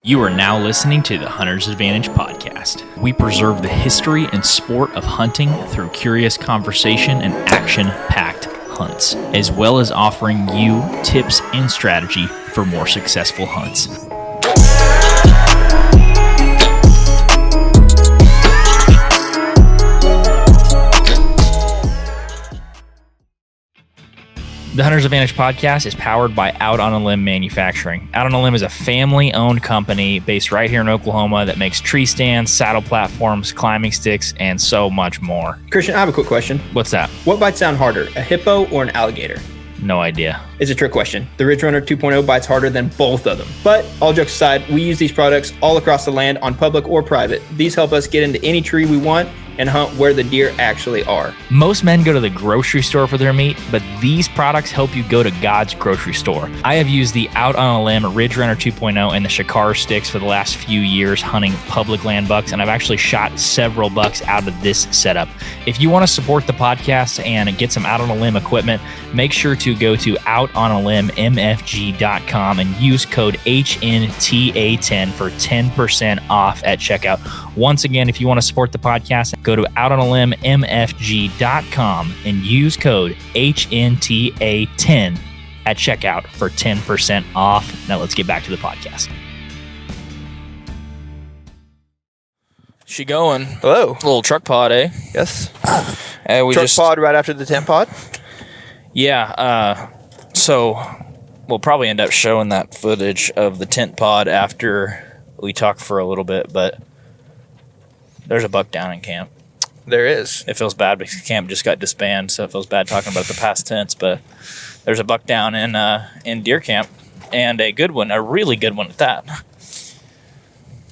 You are now listening to the Hunter's Advantage podcast. We preserve the history and sport of hunting through curious conversation and action-packed hunts, as well as offering you tips and strategy for more successful hunts. The Hunter's Advantage podcast is powered by Out on a Limb Manufacturing. Out on a Limb is a family-owned company based right here in Oklahoma that makes tree stands, saddle platforms, climbing sticks, and so much more. Christian, I have a quick question. What's that? What bites down harder, a hippo or an alligator? No idea. It's a trick question. The Ridge Runner 2.0 bites harder than both of them. But all jokes aside, we use these products all across the land on public or private. These help us get into any tree we want and hunt where the deer actually are. Most men go to the grocery store for their meat, but these products help you go to God's grocery store. I have used the Out on a Limb Ridge Runner 2.0 and the Shakar sticks for the last few years hunting public land bucks, and I've actually shot several bucks out of this setup. If you want to support the podcast and get some Out on a Limb equipment, make sure to go to outonalimbmfg.com and use code HNTA10 for 10% off at checkout. Once again, if you want to support the podcast, go to outonalimbmfg.com and use code HNTA10 at checkout for 10% off. Now let's get back to the podcast. She going? Hello. Little truck pod, eh? Yes. Truck pod right after the tent pod? Yeah. So we'll probably end up showing that footage of the tent pod after we talk for a little bit, but there's a buck down in camp. There is. It feels bad because camp just got disbanded, so it feels bad talking about the past tense, but there's a buck down in deer camp, and a good one, a really good one at that.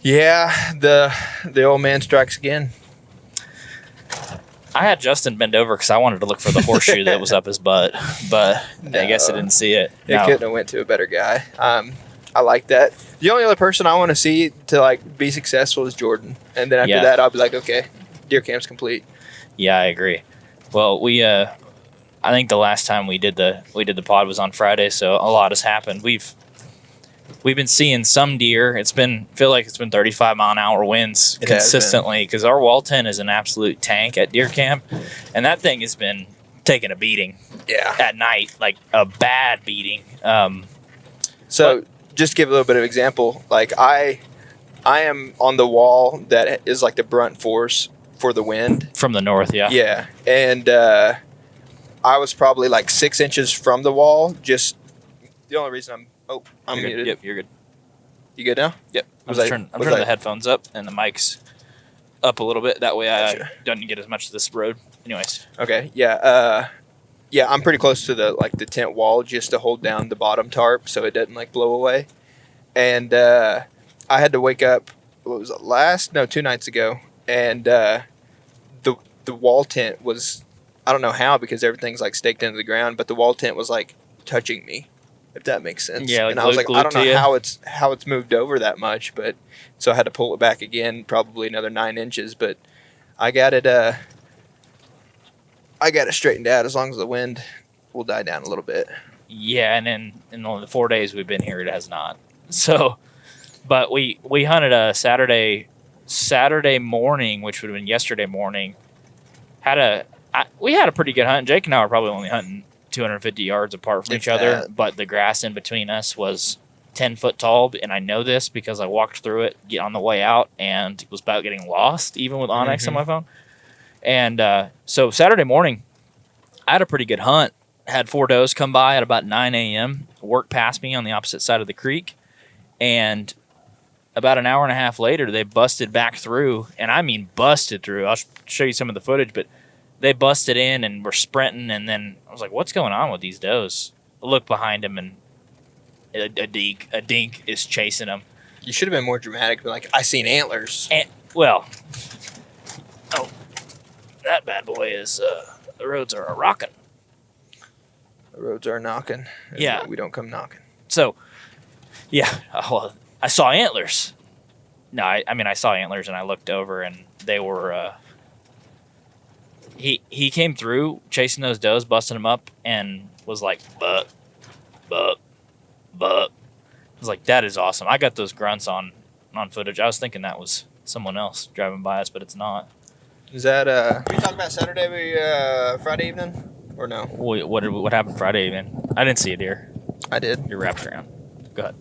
Yeah, the old man strikes again. I had Justin bend over because I wanted to look for the horseshoe that was up his butt, but no, I guess I didn't see it. It couldn't have went to a better guy. I like that. The only other person I want to see to be successful is Jordan, and then after that, I'll be like, okay, deer camp's complete. Yeah, I agree. Well, I think the last time we did the pod was on Friday, so a lot has happened. We've been seeing some deer. Feel like it's been 35-mile-an-hour winds consistently because our wall tent is an absolute tank at deer camp, and that thing has been taking a beating. Yeah. At night, like a bad beating. Just to give a little bit of example, I am on the wall that is like the brunt force for the wind. From the north, yeah. Yeah. And I was probably 6 inches from the wall. Just the only reason I'm muted. Yep, you're good. You good now? Yep. I'm turning the headphones up and the mic's up a little bit. That way I don't get as much of this road. Anyways. Okay. Yeah. Yeah, I'm pretty close to the tent wall just to hold down the bottom tarp so it doesn't blow away. And I had to wake up, 2 nights ago, and the wall tent was, I don't know how because everything's staked into the ground, but the wall tent was touching me, if that makes sense. Yeah, and I was I don't know how it's moved over that much, but so I had to pull it back again, probably another 9 inches, but I got it straightened out as long as the wind will die down a little bit. Yeah, and then in the 4 days we've been here, it has not. So, but we hunted a Saturday morning, which would have been yesterday morning. We had a pretty good hunt. Jake and I were probably only hunting 250 yards apart from each other, but the grass in between us was 10 foot tall, and I know this because I walked through it on the way out and was about getting lost, even with Onyx on my phone. And so Saturday morning, I had a pretty good hunt. Had 4 does come by at about 9 a.m., work past me on the opposite side of the creek, and about an hour and a half later, they busted back through, and I mean busted through. I'll show you some of the footage, but they busted in and were sprinting, and then I was like, what's going on with these does? I look behind them, and a dink is chasing them. You should have been more dramatic, but I seen antlers. That bad boy is, the roads are a-rocking. The roads are knocking. Yeah. We don't come knocking. So, yeah, well, I saw antlers. No, I saw antlers, and I looked over, and they were, he came through chasing those does, busting them up, and was like, buck. I was like, that is awesome. I got those grunts on on footage. I was thinking that was someone else driving by us, but it's not. Is that we talking about Saturday, Friday evening, or no? What happened Friday evening? I didn't see a deer. I did. You're wrapped around. Go ahead.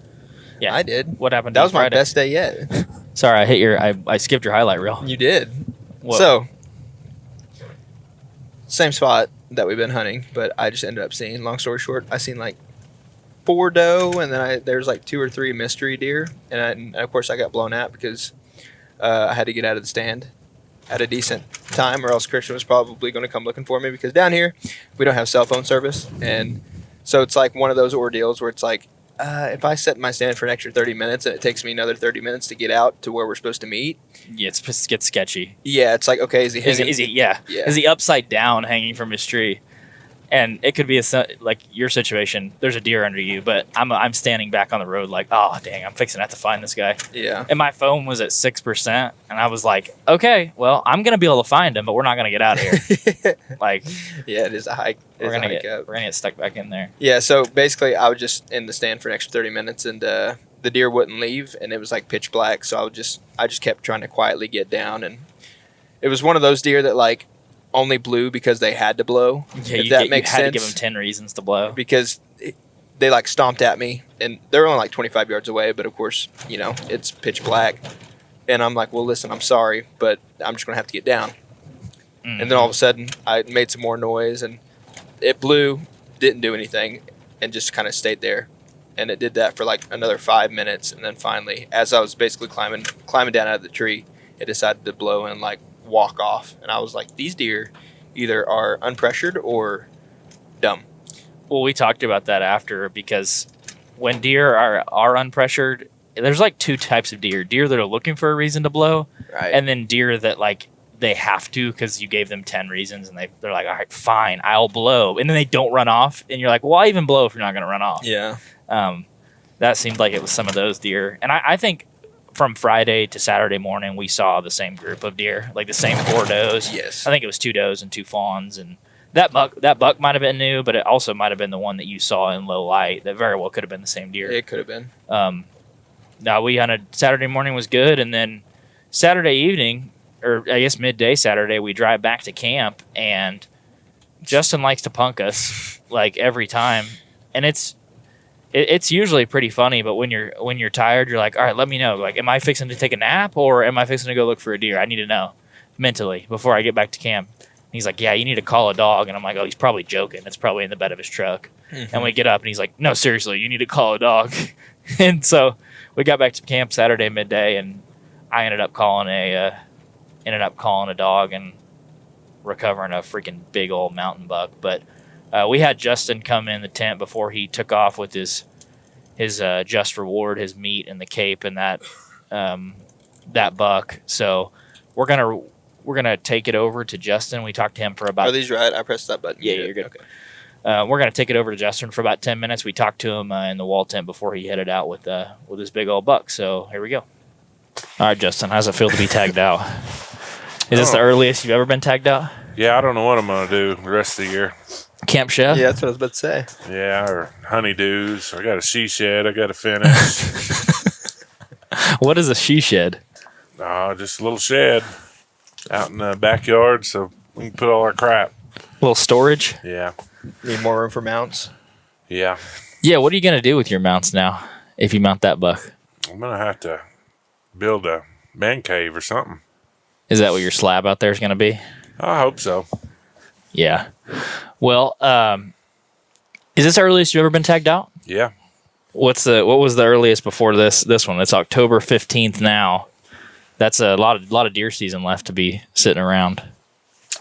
Yeah, I did. What happened? That was my Friday? best day yet. Sorry, I skipped your highlight reel. You did. What? So, same spot that we've been hunting, but I just ended up seeing. Long story short, I seen like 4 doe, and then there's like 2 or 3 mystery deer, and of course I got blown out because I had to get out of the stand at a decent time, or else Christian was probably going to come looking for me, because down here we don't have cell phone service, and so it's like one of those ordeals where it's like, if I set my stand for an extra 30 minutes and it takes me another 30 minutes to get out to where we're supposed to meet. Yeah, it gets sketchy. Yeah, it's like, okay, is he hanging? Yeah. Is he upside down hanging from his tree? And it could be like your situation. There's a deer under you, but I'm standing back on the road like, oh, dang, I'm fixing to have to find this guy. Yeah. And my phone was at 6%, and I was like, okay, well, I'm going to be able to find him, but we're not going to get out of here. Like, yeah, it is a hike. We're going to get stuck back in there. Yeah, so basically I was just in the stand for an extra 30 minutes, and the deer wouldn't leave, and it was like pitch black, so I just kept trying to quietly get down, and it was one of those deer that like only blew because they had to blow. Yeah, if that makes sense. You had to give them 10 reasons to blow. Because they like stomped at me, and they're only like 25 yards away, but of course, you know, it's pitch black. And I'm like, well, listen, I'm sorry, but I'm just going to have to get down. Mm-hmm. And then all of a sudden, I made some more noise, and it blew, didn't do anything, and just kind of stayed there. And it did that for like another 5 minutes, and then finally, as I was basically climbing down out of the tree, it decided to blow and like walk off. And I was like, these deer either are unpressured or dumb. Well, we talked about that after, because when deer are unpressured, there's like 2 types of deer that are looking for a reason to blow, right? And then deer that like they have to because you gave them 10 reasons, and they're like, all right, fine, I'll blow, and then they don't run off, and you're like, well, why even blow if you're not going to run off? Yeah. That seemed like it was some of those deer. And I think from Friday to Saturday morning, we saw the same group of deer, like the same 4 does. Yes. I think it was 2 does and 2 fawns. And that buck might have been new, but it also might have been the one that you saw in low light. That very well could have been the same deer. It could have been. Now, we hunted Saturday morning was good. And then Saturday evening, or I guess midday Saturday, we drive back to camp. And Justin likes to punk us like every time. And it's usually pretty funny, but when you're tired, you're like, all right, let me know. Like, am I fixing to take a nap, or am I fixing to go look for a deer? I need to know mentally before I get back to camp. And he's like, yeah, you need to call a dog. And I'm like, oh, he's probably joking. It's probably in the bed of his truck. Mm-hmm. And we get up, and he's like, no, seriously, you need to call a dog. And so we got back to camp Saturday midday, and I ended up calling a dog and recovering a freaking big old mountain buck. But we had Justin come in the tent before he took off with his just reward, his meat and the cape and that buck. So we're gonna take it over to Justin. We talked to him for about. Are these right? I pressed that button. Yeah, you're good. Okay. We're gonna take it over to Justin for about 10 minutes. We talked to him in the wall tent before he headed out with his big old buck. So here we go. All right, Justin, how's it feel to be tagged out? Is this the earliest you've ever been tagged out? Yeah, I don't know what I'm gonna do the rest of the year. Camp chef? Yeah, that's what I was about to say. Yeah, or honeydews. I got a she shed I got to finish. What is a she shed? Just a little shed out in the backyard so we can put all our crap. A little storage? Yeah. Need more room for mounts? Yeah. Yeah, what are you going to do with your mounts now if you mount that buck? I'm going to have to build a man cave or something. Is that what your slab out there is going to be? I hope so. Yeah. Well, is this the earliest you've ever been tagged out? Yeah. What was the earliest before this one? It's October 15th now. That's a lot of deer season left to be sitting around.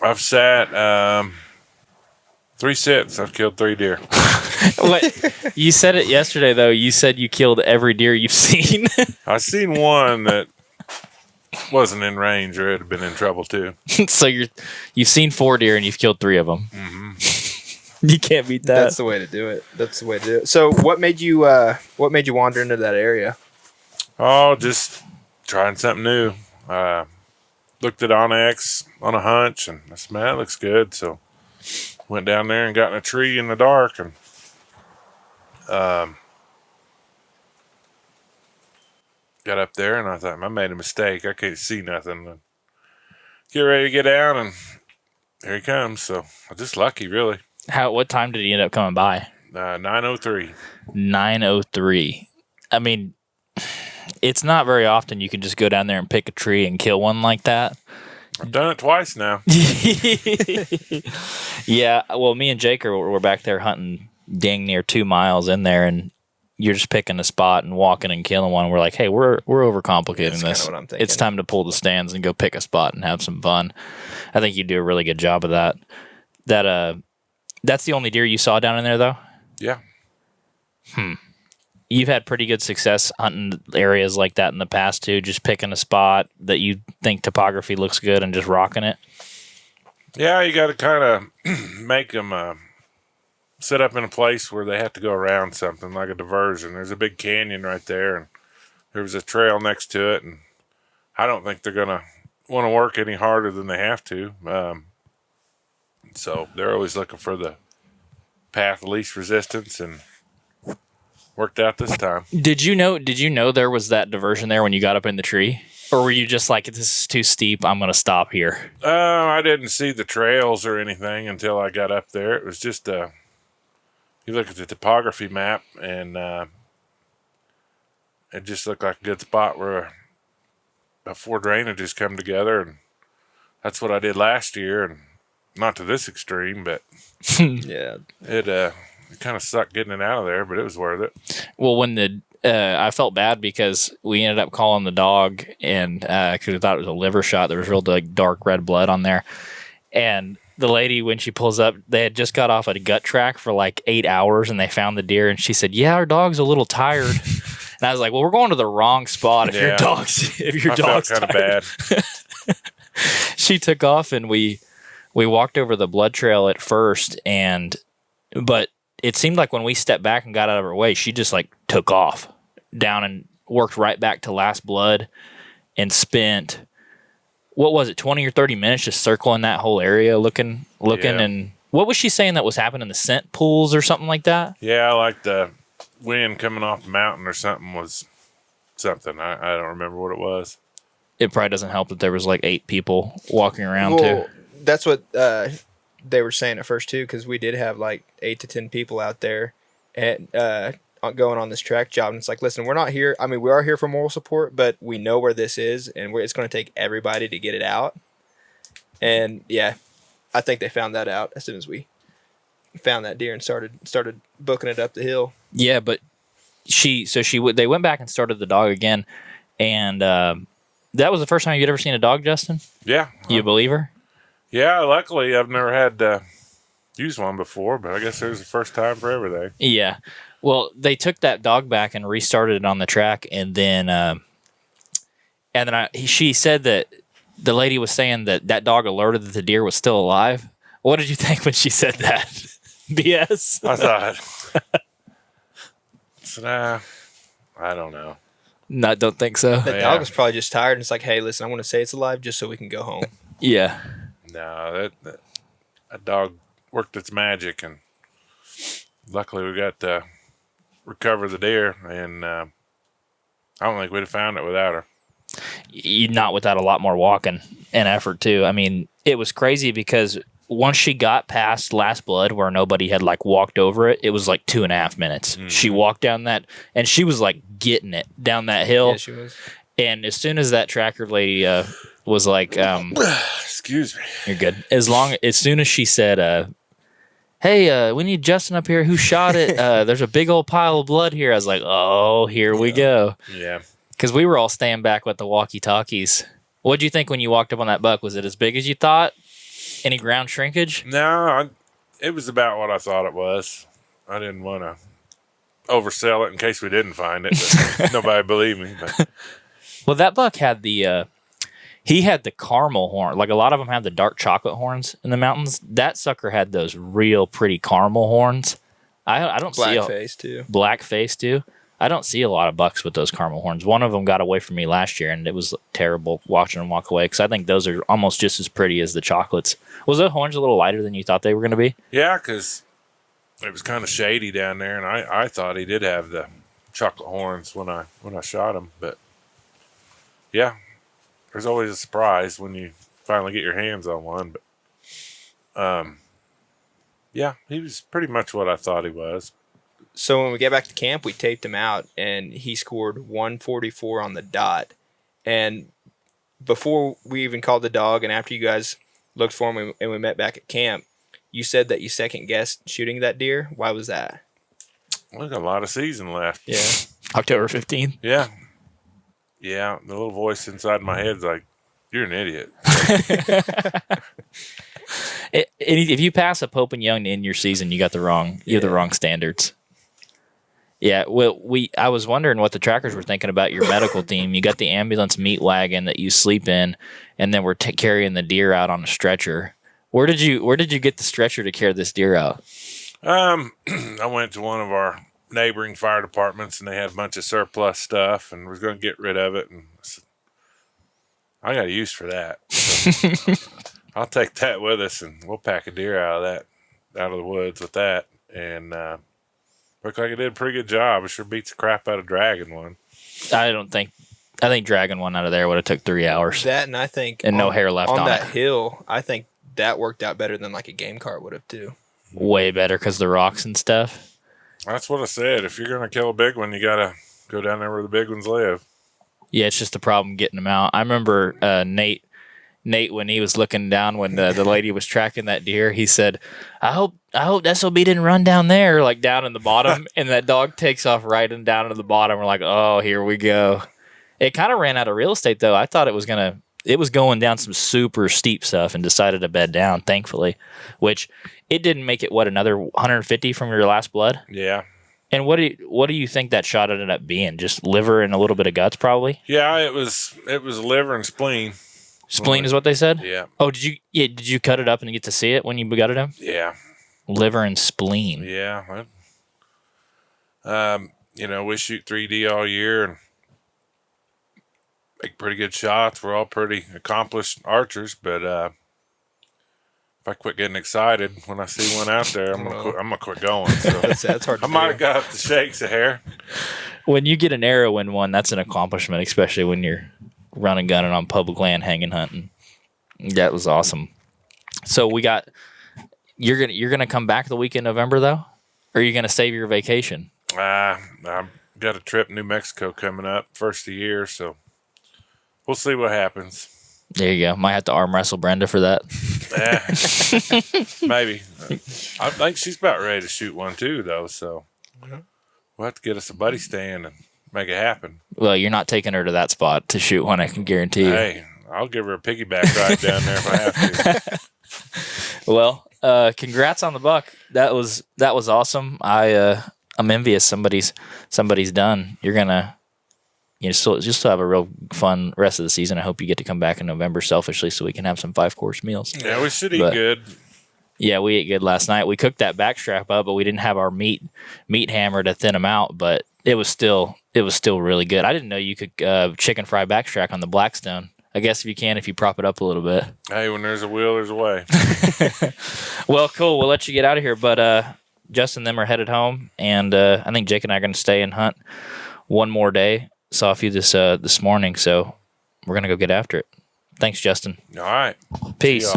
I've sat 3 sits. I've killed 3 deer. What? You said it yesterday though. You said you killed every deer you've seen. I seen one that wasn't in range or it'd have been in trouble too. So you've seen 4 deer and you've killed 3 of them. Mm-hmm. You can't beat that. That's the way to do it. So what made you wander into that area? Oh, just trying something new. Looked at Onyx on a hunch and I said, man, that looks good. So went down there and got in a tree in the dark and got up there, and I thought, I made a mistake. I can't see nothing. And get ready to get down, and here he comes. So I'm just lucky, really. What time did he end up coming by? 9:03. 9:03. I mean, it's not very often you can just go down there and pick a tree and kill one like that. I've done it twice now. Yeah, well, me and Jake were back there hunting dang near 2 miles in there, and you're just picking a spot and walking and killing one. We're like, hey, we're overcomplicating That's this. kinda what I'm thinking. It's time to pull the stands and go pick a spot and have some fun. I think you do a really good job of that. That's the only deer you saw down in there, though? Yeah. You've had pretty good success hunting areas like that in the past, too, just picking a spot that you think topography looks good and just rocking it? Yeah, you got to kind of make them set up in a place where they have to go around something, like a diversion. There's a big canyon right there, and there was a trail next to it, and I don't think they're going to want to work any harder than they have to. So they're always looking for the path of least resistance, and worked out this time. Did you know there was that diversion there when you got up in the tree? Or were you just like, this is too steep, I'm going to stop here? I didn't see the trails or anything until I got up there. It was just you look at the topography map, and it just looked like a good spot where 4 drainages come together, and that's what I did last year, and not to this extreme, but Yeah. it kind of sucked getting it out of there, but it was worth it. Well, when I felt bad because we ended up calling the dog, and because we thought it was a liver shot. There was real dark red blood on there, and the lady, when she pulls up, they had just got off a gut track for like 8 hours, and they found the deer, and she said, "Yeah, our dog's a little tired." And I was like, "Well, we're going to the wrong spot if your dog's kind of bad." She took off, and we walked over the blood trail at first, but it seemed like when we stepped back and got out of her way, she just like took off down and worked right back to last blood and spent, what was it, 20 or 30 minutes just circling that whole area looking. Yeah. And what was she saying that was happening? The scent pools or something like that? Yeah, like the wind coming off the mountain or something was something. I don't remember what it was. It probably doesn't help that there was like 8 people walking around too. That's what they were saying at first too, because we did have like 8 to 10 people out there and going on this track job, and it's like, listen, we're not here. I mean, we are here for moral support, but we know where this is, and it's going to take everybody to get it out. And yeah, I think they found that out as soon as we found that deer and started booking it up the hill. Yeah, but they went back and started the dog again, and that was the first time you'd ever seen a dog, Justin? Yeah. You a believer? Yeah, luckily I've never had to use one before, but I guess there's the first time for everything. Yeah. Well, they took that dog back and restarted it on the track, and then she said that the lady was saying that dog alerted that the deer was still alive. What did you think when she said that? BS? I thought, I don't know. No, I don't think so. The dog was probably just tired, and it's like, hey, listen, I want to say it's alive just so we can go home. Yeah. No, that dog worked its magic, and luckily we got to recover the deer, and I don't think we'd have found it without her. Not without a lot more walking and effort, too. I mean, it was crazy because once she got past last blood where nobody had like walked over it, it was like 2.5 minutes. Mm-hmm. She walked down that, and she was like getting it down that hill. Yeah, she was. And as soon as that tracker lady was like, excuse me, you're good. As soon as she said, hey, we need Justin up here. Who shot it? There's a big old pile of blood here. I was like, oh, here we go. Yeah. Because we were all staying back with the walkie-talkies. What'd you think when you walked up on that buck? Was it as big as you thought? Any ground shrinkage? No, it was about what I thought it was. I didn't want to oversell it in case we didn't find it, but nobody believed me. But. Well, that buck had he had the caramel horn. Like a lot of them have the dark chocolate horns in the mountains. That sucker had those real pretty caramel horns. I don't see black face too. I don't see a lot of bucks with those caramel horns. One of them got away from me last year, and it was terrible watching them walk away because I think those are almost just as pretty as the chocolates. Was those horns a little lighter than you thought they were going to be? Yeah, because it was kind of shady down there, and I thought he did have the chocolate horns when I shot him, but yeah, there's always a surprise when you finally get your hands on one. But yeah, he was pretty much what I thought he was. So when we get back to camp, we taped him out, and he scored 144 on the dot. And before we even called the dog, and after you guys looked for him and we met back at camp, you said that you second-guessed shooting that deer. Why was that? We got a lot of season left. Yeah. October 15th. Yeah. Yeah, the little voice inside my head's like, you're an idiot. If you pass a Pope and Young in your season, you have the wrong standards. Yeah, well, I was wondering what the trackers were thinking about your medical team. You got the ambulance meat wagon that you sleep in, and then we're carrying the deer out on a stretcher. Where did you get the stretcher to carry this deer out? I went to one of our neighboring fire departments, and they had a bunch of surplus stuff, and was going to get rid of it. And I said, I got a use for that. So I'll take that with us, and we'll pack a deer out of the woods with that. And looked like it did a pretty good job. It sure beats the crap out of dragging one. I think dragging one out of there would have took 3 hours. That, and I think no hair left on that it. hill. I think that worked out better than like a game cart would have too. Way better because the rocks and stuff. That's what I said. If you're going to kill a big one, you got to go down there where the big ones live. Yeah, it's just the problem getting them out. I remember Nate, when he was looking down when the lady was tracking that deer, he said, I hope SOB didn't run down there, like down in the bottom. And that dog takes off right and down to the bottom. We're like, oh, here we go. It kind of ran out of real estate, though. I thought it was going down some super steep stuff and decided to bed down, thankfully, which it didn't make it, another 150 from your last blood? Yeah. And what do you think that shot ended up being? Just liver and a little bit of guts, probably? Yeah, it was liver and spleen. Spleen is what they said? Yeah. Oh, did you cut it up and get to see it when you gutted him? Yeah. Liver and spleen. Yeah. We shoot 3D all year and make pretty good shots. We're all pretty accomplished archers, but if I quit getting excited when I see one out there, I'm gonna quit going. So that's hard to I might have got the shakes of hair. When you get an arrow in one, that's an accomplishment, especially when you're running gunning on public land, hanging hunting. That was awesome. So you're gonna come back the week in November though, or are you gonna save your vacation? I've got a trip in New Mexico coming up, first of the year, so we'll see what happens. There you go. Might have to arm wrestle Brenda for that. Maybe. I think she's about ready to shoot one too, though. So we'll have to get us a buddy stand and make it happen. Well, you're not taking her to that spot to shoot one, I can guarantee you. Hey, I'll give her a piggyback ride down there if I have to. Well, congrats on the buck. That was awesome. I'm envious somebody's done. You're gonna still have a real fun rest of the season. I hope you get to come back in November selfishly so we can have some 5-course meals. Yeah, we should eat good. Yeah, we ate good last night. We cooked that backstrap up, but we didn't have our meat hammer to thin them out, but it was still really good. I didn't know you could chicken fry backstrap on the Blackstone. I guess if you prop it up a little bit. Hey, when there's a will, there's a way. Well, cool. We'll let you get out of here, but Justin and them are headed home, and I think Jake and I are going to stay and hunt one more day. Saw a few this morning, so we're going to go get after it. Thanks, Justin. All right. Peace.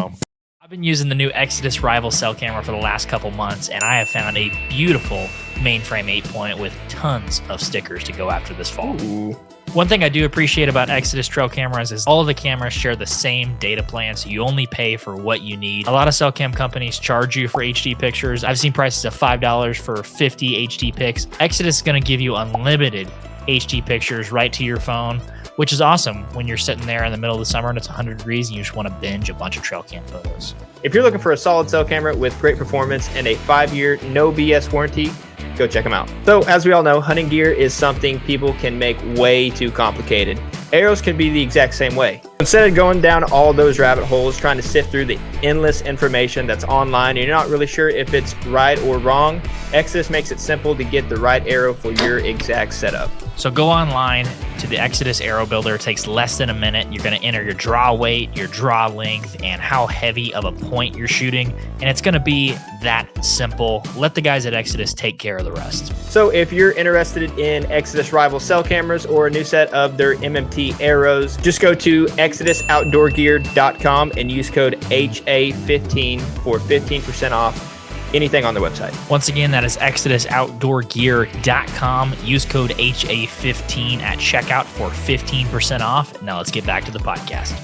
I've been using the new Exodus Rival cell camera for the last couple months, and I have found a beautiful mainframe 8-point with tons of stickers to go after this fall. Ooh. One thing I do appreciate about Exodus trail cameras is all of the cameras share the same data plan, so you only pay for what you need. A lot of cell cam companies charge you for HD pictures. I've seen prices of $5 for 50 HD pics. Exodus is going to give you unlimited HD pictures right to your phone, which is awesome when you're sitting there in the middle of the summer and it's 100 degrees and you just want to binge a bunch of trail cam photos. If you're looking for a solid cell camera with great performance and a 5-year no BS warranty, go check them out. So, as we all know, hunting gear is something people can make way too complicated. Arrows can be the exact same way. Instead of going down all those rabbit holes trying to sift through the endless information that's online and you're not really sure if it's right or wrong, Exodus makes it simple to get the right arrow for your exact setup. So go online to the Exodus Arrow Builder. It takes less than a minute. You're going to enter your draw weight, your draw length, and how heavy of a point you're shooting. And it's going to be that simple. Let the guys at Exodus take care of the rest. So if you're interested in Exodus Rival cell cameras or a new set of their MMT arrows, just go to ExodusOutdoorGear.com and use code HA15 for 15% off anything on their website. Once again, that is ExodusOutdoorGear.com. Use code HA15 at checkout for 15% off. Now let's get back to the podcast.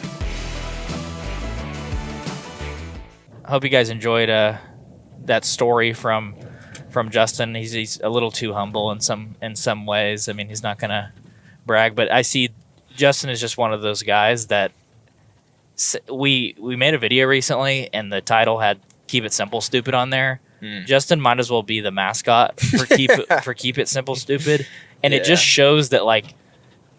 I hope you guys enjoyed that story from Justin. He's a little too humble in some ways. I mean, he's not gonna brag, but I see Justin is just one of those guys that we made a video recently, and the title had "Keep It Simple, Stupid" on there. Justin might as well be the mascot for Keep It Simple, Stupid, and it just shows that like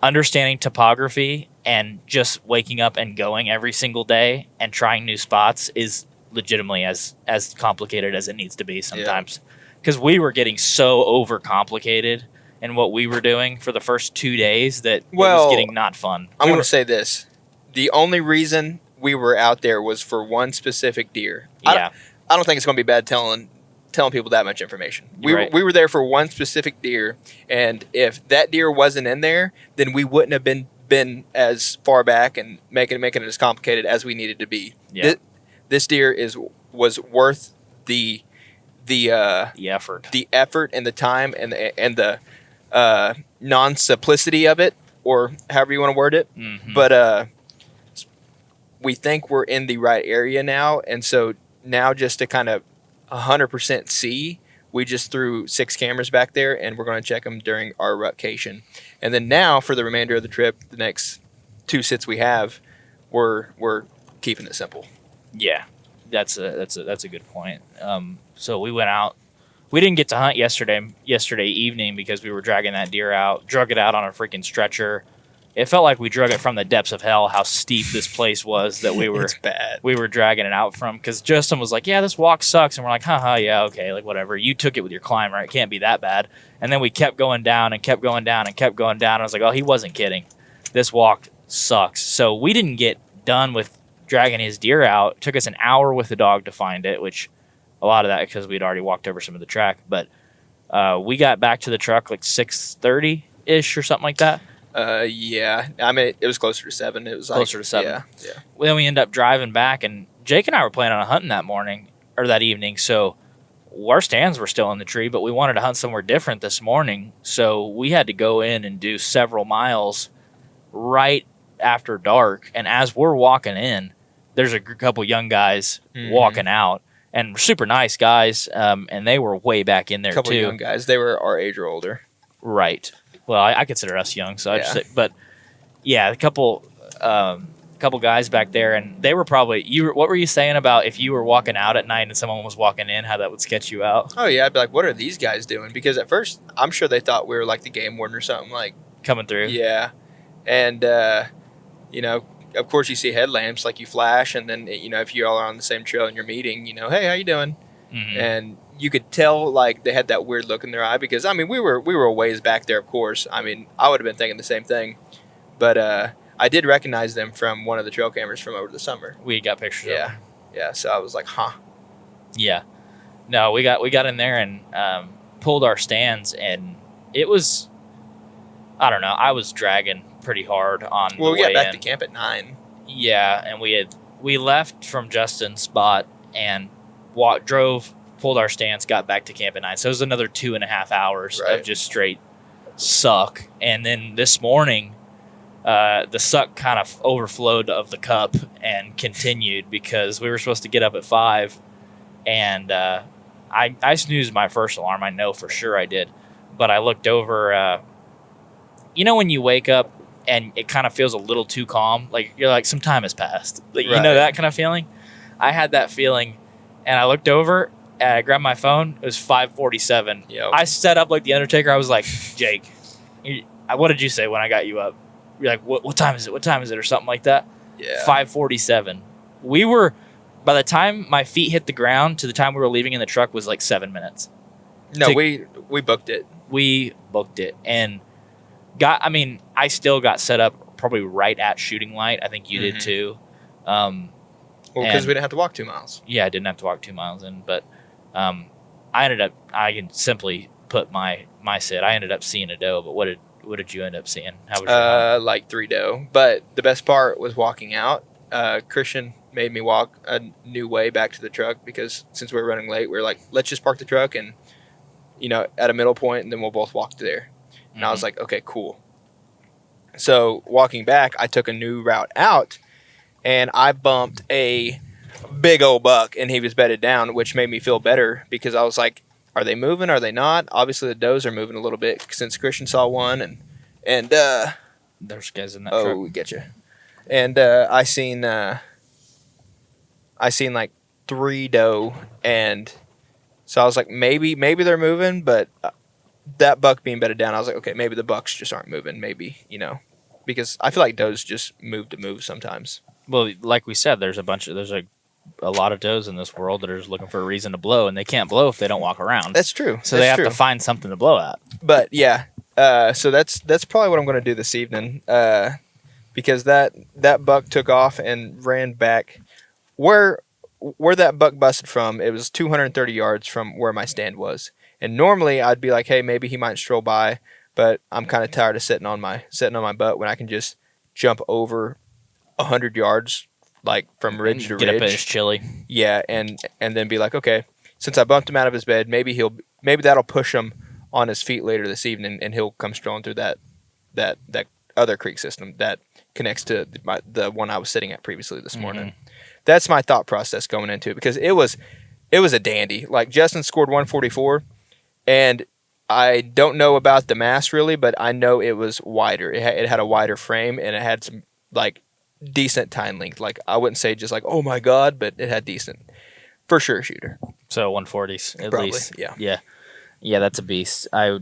understanding topography and just waking up and going every single day and trying new spots is legitimately as complicated as it needs to be sometimes. Because we were getting so overcomplicated in what we were doing for the first 2 days that it was getting not fun. I'm going to say this. The only reason we were out there was for one specific deer. Yeah. I don't think it's going to be bad telling people that much information. We were there for one specific deer, and if that deer wasn't in there, then we wouldn't have been as far back and making it as complicated as we needed to be. Yeah. This deer was worth the effort and the time and the non-simplicity of it, or however you want to word it. Mm-hmm. But we think we're in the right area now, and so now just to kind of 100% see, we just threw 6 cameras back there, and we're going to check them during our rutcation. And then now for the remainder of the trip, the next 2 sits we have, we're keeping it simple. Yeah, that's a good point. So we went out. We didn't get to hunt yesterday evening because we were dragging that deer out, drug it out on a freaking stretcher. It felt like we drug it from the depths of hell, how steep this place was that we were It's bad. We were dragging it out from, because Justin was like, yeah, this walk sucks. And we're like, haha, yeah, okay, like whatever. You took it with your climber. It can't be that bad. And then we kept going down and kept going down and kept going down. I was like, oh, he wasn't kidding. This walk sucks. So we didn't get done with dragging his deer out. It took us an hour with the dog to find it, which a lot of that because we'd already walked over some of the track. But we got back to the truck like 6:30-ish or something like that. Yeah. I mean, it was closer to 7. It was closer to 7. Yeah. Well, then we ended up driving back, and Jake and I were planning on hunting that morning or that evening. So our stands were still in the tree, but we wanted to hunt somewhere different this morning. So we had to go in and do several miles right after dark. And as we're walking in, there's a couple young guys walking out, and super nice guys. And they were way back in there couple too. Young guys. They were our age or older. Right. Well, I consider us young, so I just say, but yeah, a couple guys back there, and they were probably what were you saying about if you were walking out at night and someone was walking in, how that would sketch you out? Oh yeah, I'd be like, what are these guys doing? Because at first, I'm sure they thought we were like the game warden or something, like Coming through. Yeah, and you know, of course, you see headlamps, like you flash, and then you know, if you all are on the same trail and you're meeting, you know, hey, how you doing? Mm-hmm. And you could tell like they had that weird look in their eye, because I mean we were a ways back there, of course. I mean, I would have been thinking the same thing, but I did recognize them from one of the trail cameras from over the summer. We got pictures of them. Yeah. So I was like, huh. Yeah. No, we got in there and pulled our stands, and it was, I don't know, I was dragging pretty hard on the way in. Well, we got back to camp at 9. Yeah, and we left from Justin's spot and pulled our stance, got back to camp at 9. So it was another 2.5 hours of just straight suck. And then this morning, the suck kind of overflowed of the cup and continued, because we were supposed to get up at 5. And I snoozed my first alarm. I know for sure I did. But I looked over, you know when you wake up and it kind of feels a little too calm? Like you're like, some time has passed. Like, you know that kind of feeling? I had that feeling. And I looked over, and I grabbed my phone. It was 5:47. Yep. I set up like the Undertaker. I was like, Jake, what did you say when I got you up? You're like, what time is it? What time is it? Or something like that. Yeah. 5:47. We were, by the time my feet hit the ground to the time we were leaving in the truck was like 7 minutes. No, we booked it. We booked it. And I still got set up probably right at shooting light. I think you did too. Well, because we didn't have to walk 2 miles. Yeah, I didn't have to walk 2 miles in, but I can simply put my sit. I ended up seeing a doe, but what did you end up seeing? How was your hunt? Like 3 doe. But the best part was walking out. Christian made me walk a new way back to the truck because since we were running late, we were like, let's just park the truck and, at a middle point, and then we'll both walk to there. And I was like, okay, cool. So walking back, I took a new route out, and I bumped a big old buck, and he was bedded down, which made me feel better because I was like, are they moving? Are they not? Obviously, the does are moving a little bit since Christian saw one, and there's guys in that truck. we get you. And I seen like 3 doe, and so I was like, maybe they're moving, but that buck being bedded down, I was like, okay, maybe the bucks just aren't moving, maybe, because I feel like does just move to move sometimes. Well, like we said, there's a lot of does in this world that are just looking for a reason to blow, and they can't blow if they don't walk around. That's true. So they have to find something to blow at. But yeah, so that's probably what I'm going to do this evening, because that buck took off and ran back where that buck busted from. It was 230 yards from where my stand was, and normally I'd be like, hey, maybe he might stroll by, but I'm kind of tired of sitting on my butt when I can just jump over 100 yards, like from ridge to ridge. Get up in his chili. Yeah, and then be like, okay, since I bumped him out of his bed, maybe that'll push him on his feet later this evening, and he'll come strolling through that other creek system that connects to the one I was sitting at previously this morning. That's my thought process going into it, because it was a dandy. Like, Justin scored 144, and I don't know about the mass really, but I know it was wider. It had a wider frame, and it had some like decent tine length. Like, I wouldn't say just like, oh my god, but it had decent, for sure, shooter. So 140s at Probably, least. Yeah, That's a beast. I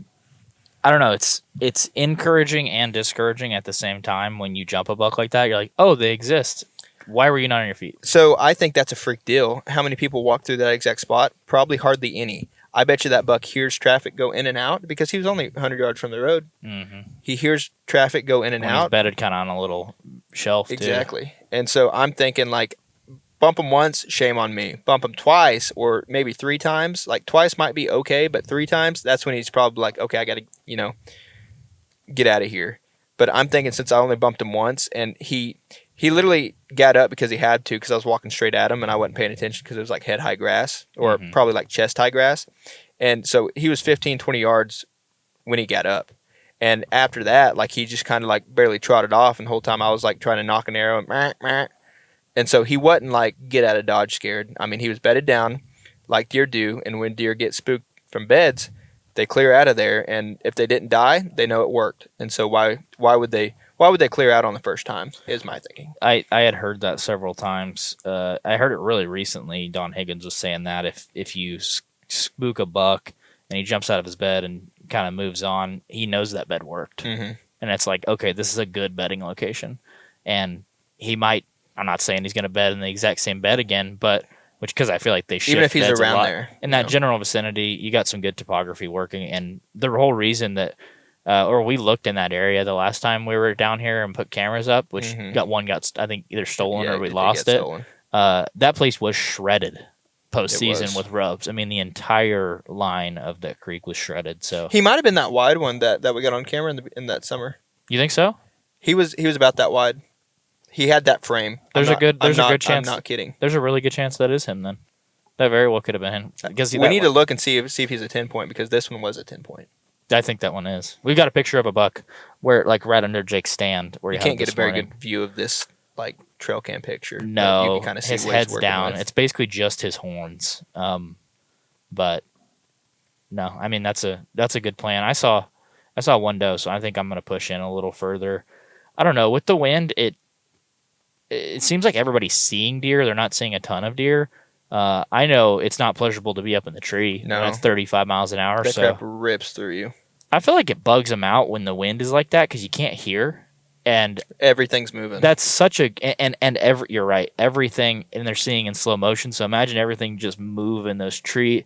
don't know. It's encouraging and discouraging at the same time when you jump a buck like that. You're like, oh, they exist. Why were you not on your feet? So I think that's a freak deal. How many people walk through that exact spot? Probably hardly any. I bet you that buck hears traffic go in and out because he was only 100 yards from the road. Mm-hmm. He hears traffic go in and out. He's bedded kind of on a little shelf, Exactly. too. And so I'm thinking, like, bump him once, shame on me. Bump him twice or maybe 3 times. Like, twice might be okay, but 3 times, that's when he's probably like, okay, I got to, get out of here. But I'm thinking, since I only bumped him once, and he literally got up because he had to, because I was walking straight at him and I wasn't paying attention because it was like head-high grass, or probably like chest-high grass. And so he was 15, 20 yards when he got up. And after that, like, he just kind of like barely trotted off, and the whole time I was like trying to knock an arrow. And so he wasn't like get out of dodge scared. I mean, he was bedded down like deer do, and when deer get spooked from beds, they clear out of there, and if they didn't die, they know it worked. And so why would they clear out on the first time, is my thinking. I had heard that several times. I heard it really recently. Don Higgins was saying that if you spook a buck and he jumps out of his bed and kind of moves on, he knows that bed worked. Mm-hmm. And it's like, okay, this is a good bedding location. And he might, I'm not saying he's going to bed in the exact same bed again, but because I feel like they shift even if he's beds around there. In that general vicinity, you got some good topography working. And the whole reason that or we looked in that area the last time we were down here and put cameras up, which got I think either stolen or we lost it. That place was shredded postseason with rubs. I mean, the entire line of that creek was shredded. So he might have been that wide one that we got on camera in that summer. You think so? He was about that wide. He had that frame. There's a good chance. I'm not kidding. There's a really good chance that is him then. That very well could have been him. Because we need to look and see if he's a 10-point, because this one was a 10-point. I think that one is. We've got a picture of a buck where, like, right under Jake's stand. Where you can't get a very good view of this, like, trail cam picture. No, you can kind of see his what head's he's working down. with. It's basically just his horns. But no, I mean that's a good plan. I saw one doe, so I think I'm going to push in a little further. I don't know, with the wind, it seems like everybody's seeing deer. They're not seeing a ton of deer. I know it's not pleasurable to be up in the tree when it's 35 miles an hour. That so crap rips through you. I feel like it bugs them out when the wind is like that because you can't hear. And everything's moving. That's such a you're right. Everything, and they're seeing in slow motion. So imagine everything just move in those trees.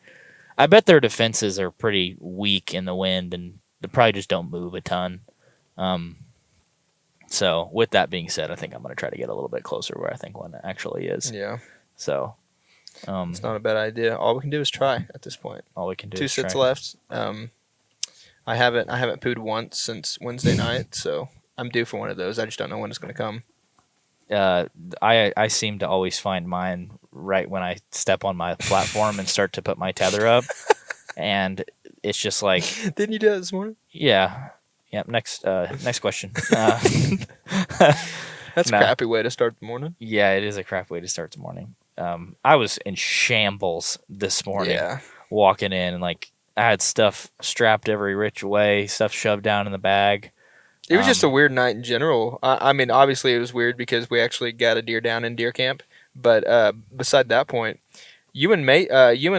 I bet their defenses are pretty weak in the wind, and they probably just don't move a ton. So with that being said, I think I'm going to try to get a little bit closer where I think one actually is. Yeah. So It's not a bad idea. All we can do is try at this point. all we can do 2 is sits try. left. I haven't pooed once since Wednesday night, so I'm due for one of those. I just don't know when it's going to come. I seem to always find mine right when I step on my platform and start to put my tether up, and it's just like, Didn't you do that this morning? yeah. Next question. That's No. a crappy way to start the morning. Yeah, it is a crap way to start the morning. I was in shambles this morning, Yeah. walking in, and like I had stuff strapped every which way, stuff shoved down in the bag. It was just a weird night in general. I mean, obviously it was weird because we actually got a deer down in deer camp. But beside that point, you and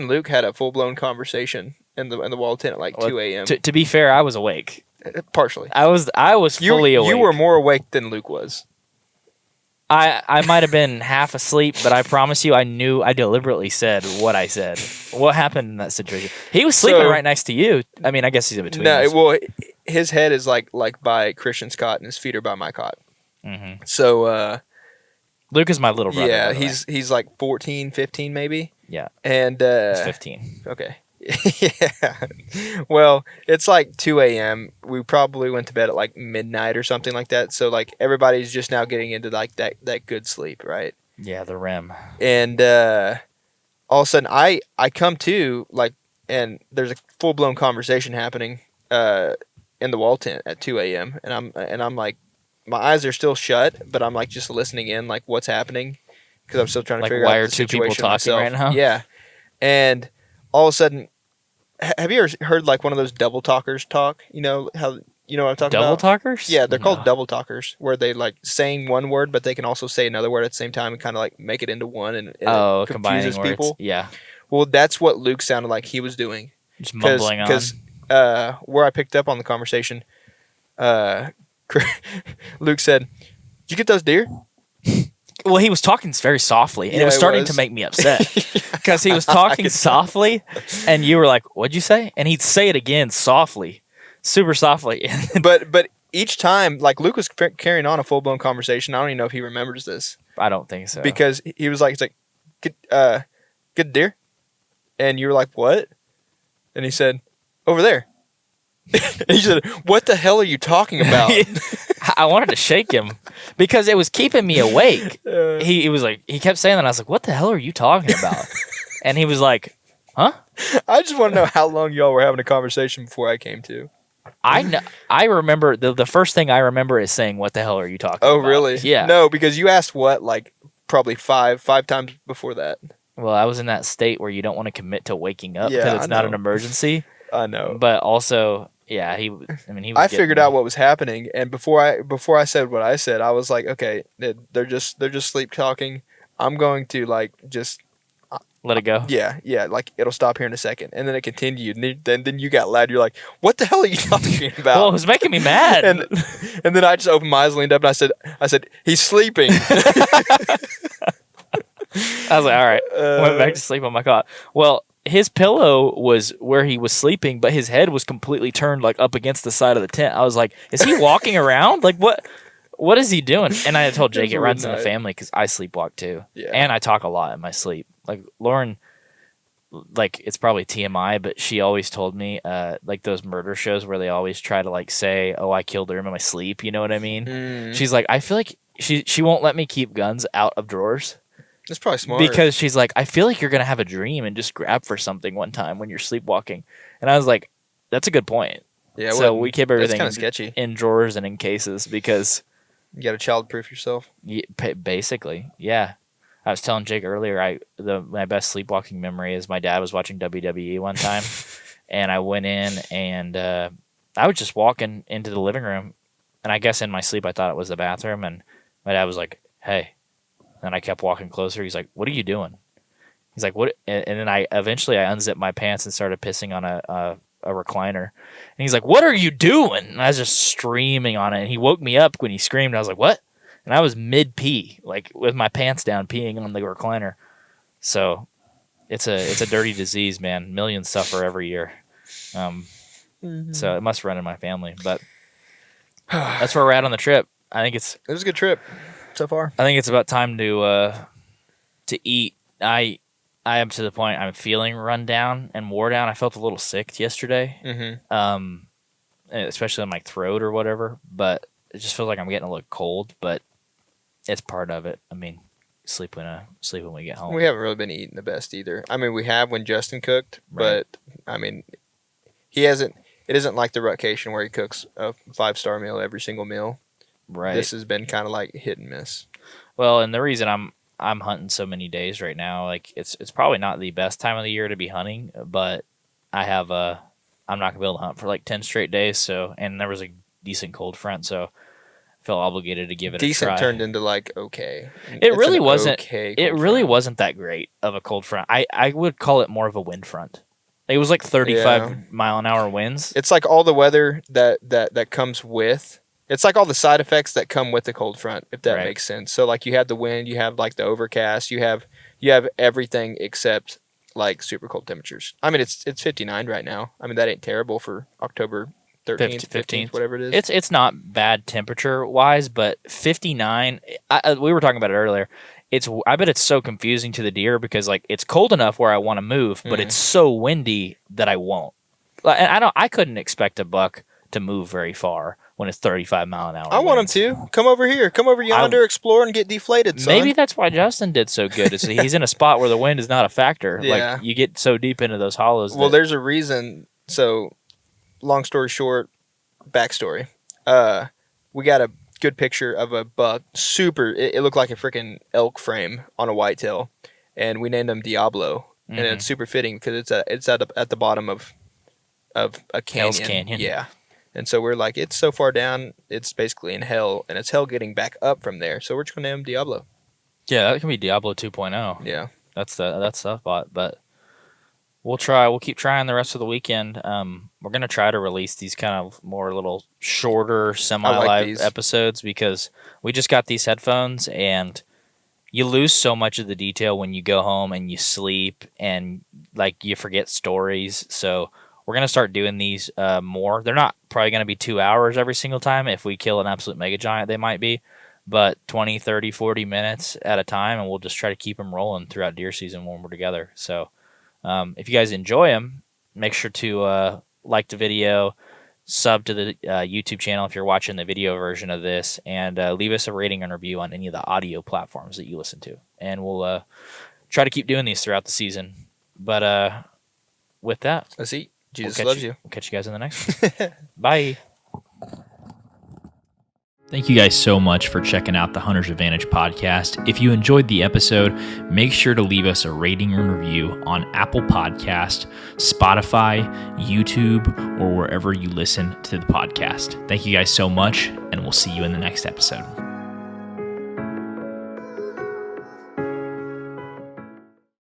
Luke had a full blown conversation in the wall tent at like 2 a.m. To be fair, I was awake. Partially, I was fully awake. You were more awake than Luke was. I might have been half asleep, but I promise you, I deliberately said what I said. What happened in that situation? He was sleeping right next to you. I mean, I guess he's in between us. Well, his head is like by Christian's cot, and his feet are by my cot. Mm-hmm. So, Luke is my little brother. yeah, by the way. he's like 14, 15 maybe. Yeah, and he's 15. Okay. Yeah. Well, it's like 2 a.m. We probably went to bed at like midnight or something like that. So like everybody's just now getting into like that good sleep, right? Yeah, the REM. And all of a sudden I come to like, and there's a full blown conversation happening in the wall tent at 2 a.m. and I'm like, my eyes are still shut, but I'm like just listening in like what's happening because I'm still trying to Like, figure why out are the two people situation talking myself. right now? Yeah, and all of a sudden. Have you ever heard like one of those double talkers talk? You know what I'm talking Double about? talkers? Yeah, they're called No. double talkers, where they like saying one word, but they can also say another word at the same time and kind of like make it into one, and it combining confuses words. people. Yeah, Well, that's what Luke sounded like he was doing. just mumbling on. Because where I picked up on the conversation, Luke said, "Did you get those deer?" Well, he was talking very softly, and Yeah, it was it starting was. to make me upset because he was talking softly, and you were like, "What'd you say?" And he'd say it again softly, super softly. But each time, like Luke was carrying on a full blown conversation. I don't even know if he remembers this I don't think so. because he was like, "He's like, get deer," and you were like, "What?" And he said, "Over there." And he said, "What the hell are you talking about?" I wanted to shake him because it was keeping me awake. Uh, He was like, he kept saying that. I was like, "What the hell are you talking about?" And he was like, "Huh?" I just want to know how long y'all were having a conversation before I came to. I remember the first thing I remember is saying, "What the hell are you talking Oh, about?" really? Yeah. No, because you asked what like probably five times before that. Well, I was in that state where you don't want to commit to waking up Yeah, because it's I not know. an emergency. I know. But also, yeah, he was I figured out what was happening, and before I said what I said, I was like, okay, they're just sleep talking. I'm going to like just let it go. yeah, like it'll stop here in a second, and then it continued, and then you got loud. You're like, what the hell are you talking about? Well, it was making me mad. and then I just opened my eyes, leaned up, and I said, he's sleeping. I was like, all right. Went back to sleep on my cot. Well, his pillow was where he was sleeping, but his head was completely turned like up against the side of the tent. I was like, is he walking around? Like what is he doing? And I had told Jake It it was runs in the midnight. family because I sleepwalk too. Yeah. And I talk a lot in my sleep. Like Lauren, like it's probably TMI, but she always told me, like those murder shows where they always try to like say, "Oh, I killed her in my sleep." You know what I mean? Mm. She's like, I feel like she won't let me keep guns out of drawers That's probably smart. because she's like, I feel like you're gonna have a dream and just grab for something one time when you're sleepwalking. And I was like, that's a good point. yeah, So we keep everything kind of sketchy. in drawers and in cases because You got to child-proof yourself. basically, yeah. I was telling Jake earlier, my best sleepwalking memory is my dad was watching WWE one time, and I went in and I was just walking into the living room, and I guess in my sleep I thought it was the bathroom, and my dad was like, "Hey," and I kept walking closer. He's like, "What are you doing?" He's like, "What?" And then I eventually unzipped my pants and started pissing on a recliner, and he's like, "What are you doing?" And I was just screaming on it, and he woke me up when he screamed. I was like, "What?" And I was mid-pee, like with my pants down, peeing on the recliner. So it's a dirty disease, man. Millions suffer every year. So it must run in my family. But that's where we're at on the trip. It was a good trip so far. I think it's about time to eat. I am to the point I'm feeling run down and wore down. I felt a little sick yesterday, especially in my throat or whatever. But it just feels like I'm getting a little cold. But it's part of it. I mean, sleep when we get home. We haven't really been eating the best either. I mean, we have when Justin cooked, Right. but I mean, he hasn't. It isn't like the Rutcation where he cooks a 5-star meal every single meal. Right. This has been kind of like hit and miss. Well, and the reason I'm hunting so many days right now, like it's probably not the best time of the year to be hunting, but I'm not gonna be able to hunt for like 10 straight days. So, and there was a decent cold front, so I feel obligated to give it Decent a try. turned into like okay. It really wasn't. Okay. It really wasn't that great of a cold front. I would call it more of a wind front. It was like 35 mile an hour winds. It's like all the weather that comes with. It's like all the side effects that come with the cold front, if that Right. makes sense. So like you have the wind, you have like the overcast, you have everything except like super cold temperatures. I mean, it's 59 right now. I mean, that ain't terrible for October 13th, 15th, whatever it is. It's not bad temperature wise, but 59. We were talking about it earlier. I bet it's so confusing to the deer because like it's cold enough where I want to move, but it's so windy that I won't. And I couldn't expect a buck to move very far when it's 35 mile an hour. I want him to come over here, come over yonder, explore and get deflated. Son. Maybe that's why Justin did so good. Is he's in a spot where the wind is not a factor. Yeah. Like you get so deep into those hollows. Well, there's a reason. So, long story short, backstory. We got a good picture of a buck. It looked like a freaking elk frame on a whitetail, and we named him Diablo. And it's super fitting because it's at the bottom of a canyon. Hell's Canyon. Yeah. And so we're like, it's so far down, it's basically in hell, and it's hell getting back up from there. So we're just gonna name him Diablo. Yeah, that can be Diablo 2.0. Yeah. That's the spot. But we'll keep trying the rest of the weekend. We're gonna try to release these kind of more little shorter semi-live episodes because we just got these headphones and you lose so much of the detail when you go home and you sleep and like you forget stories. So we're going to start doing these more. They're not probably going to be 2 hours every single time. If we kill an absolute mega giant, they might be. But 20, 30, 40 minutes at a time, and we'll just try to keep them rolling throughout deer season when we're together. So if you guys enjoy them, make sure to like the video, sub to the YouTube channel if you're watching the video version of this, and leave us a rating and review on any of the audio platforms that you listen to. And we'll try to keep doing these throughout the season. But with that, let's eat. Jesus loves you. We'll catch you guys in the next one. Bye. Thank you guys so much for checking out the Hunter's Advantage podcast. If you enjoyed the episode, make sure to leave us a rating and review on Apple Podcast, Spotify, YouTube, or wherever you listen to the podcast. Thank you guys so much, and we'll see you in the next episode.